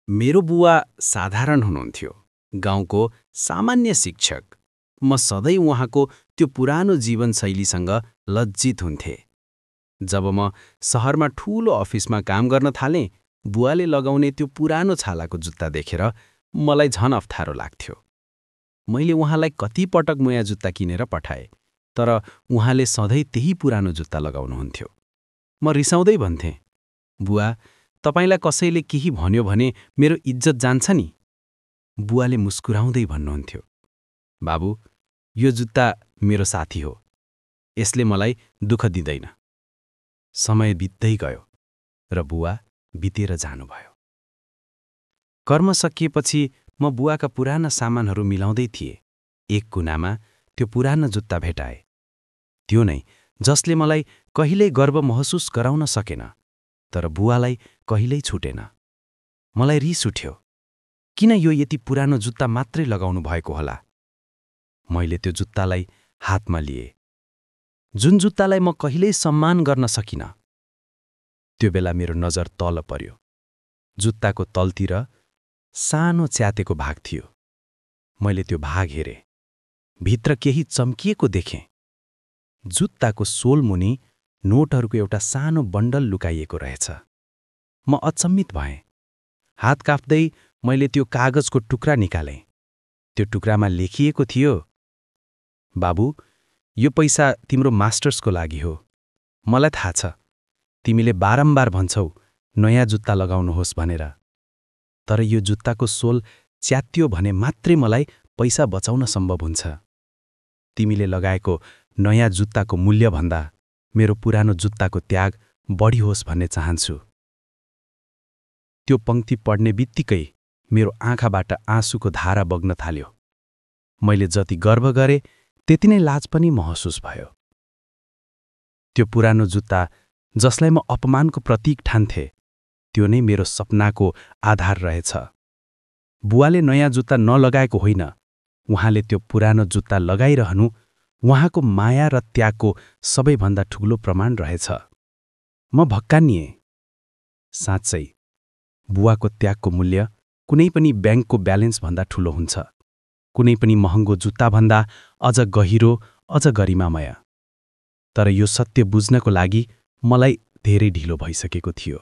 मेरो बुवा साधारण हुनुहुन्थ्यो, गाउँको सामान्य शिक्षक। म सधैँ उहाँको त्यो पुरानो जीवनशैलीसँग लज्जित हुन्थेँ। जब म सहरमा ठूलो अफिसमा काम गर्न थालेँ, बुवाले लगाउने त्यो पुरानो छालाको जुत्ता देखेर मलाई झन अप्ठ्यारो लाग्थ्यो। मैले उहाँलाई कति पटक नयाँ जुत्ता किनेर पठाएँ, तर उहाँले सधैँ त्यही पुरानो जुत्ता लगाउनुहुन्थ्यो। म रिसाउँदै भन्थेँ, बुवा, तपाईलाई कसैले केही भन्यो भने मेरो इज्जत जान्छ नि। बुवाले मुस्कुराउँदै भन्नुहुन्थ्यो, बाबु, यो जुत्ता मेरो साथी हो, यसले मलाई दुःख दिँदैन। समय बित्दै गयो र बुवा बितेर जानुभयो। कर्म सकिएपछि म बुवाका पुराना सामानहरू मिलाउँदै थिएँ। एक कुनामा त्यो पुरानो जुत्ता भेटाए। त्यो नै जसले मलाई कहिल्यै गर्व महसुस गराउन सकेन, तर बुवालाई कहिल्यै छुटेन। मलाई रिस उठ्यो, किन यो यति पुरानो जुत्ता मात्रै लगाउनु भएको होला। मैले त्यो जुत्तालाई हातमा लिएँ, जुन जुत्तालाई म कहिल्यै सम्मान गर्न सकिन। त्यो बेला मेरो नजर तल पर्यो। जुत्ताको तलतिर सानो च्यातेको भाग थियो। मैले त्यो भाग हेरेँ। भित्र केही चम्किएको देखेँ। जुत्ताको सोल मुनि नोटहरूको एउटा सानो बन्डल लुकाइएको रहेछ। म अचम्मित भएँ। हात काप्दै मैले त्यो कागजको टुक्रा निकालेँ। त्यो टुक्रामा लेखिएको थियो, बाबु, यो पैसा तिम्रो मास्टर्सको लागि हो। मलाई थाहा छ, तिमीले बारम्बार भन्छौ नयाँ जुत्ता लगाउनुहोस् भनेर, तर यो जुत्ताको सोल च्यात्तियो भने मात्रै मलाई पैसा बचाउन सम्भव हुन्छ। तिमीले लगाएको नयाँ जुत्ताको मूल्यभन्दा मेरो पुरानो जुत्ताको त्याग बढी होस् भन्ने चाहन्छु। त्यो पंक्ति पढ्ने बित्तिकै मेरो आँखाबाट आँसुको धारा बग्न थाल्यो। मैले जति गर्व गरेँ त्यति नै लाज पनि महसुस भयो। त्यो पुरानो जुत्ता जसलाई म अपमानको प्रतीक ठान्थे, त्यो नै मेरो सपनाको आधार रहेछ। बुवाले नयाँ जुत्ता नलगाएको होइन, उहाँले त्यो पुरानो जुत्ता लगाइरहनु उहाँको माया र त्यागको सबैभन्दा ठूलो प्रमाण रहेछ। म भक्कानिएँ। साँच्चै बुवाको त्यागको मूल्य कुनै पनि ब्याङ्कको ब्यालेन्सभन्दा ठूलो हुन्छ, कुनै पनि महँगो जुत्ताभन्दा अझ गहिरो, अझ गरिमामय। तर यो सत्य बुझ्नको लागि मलाई धेरै ढिलो भइसकेको थियो।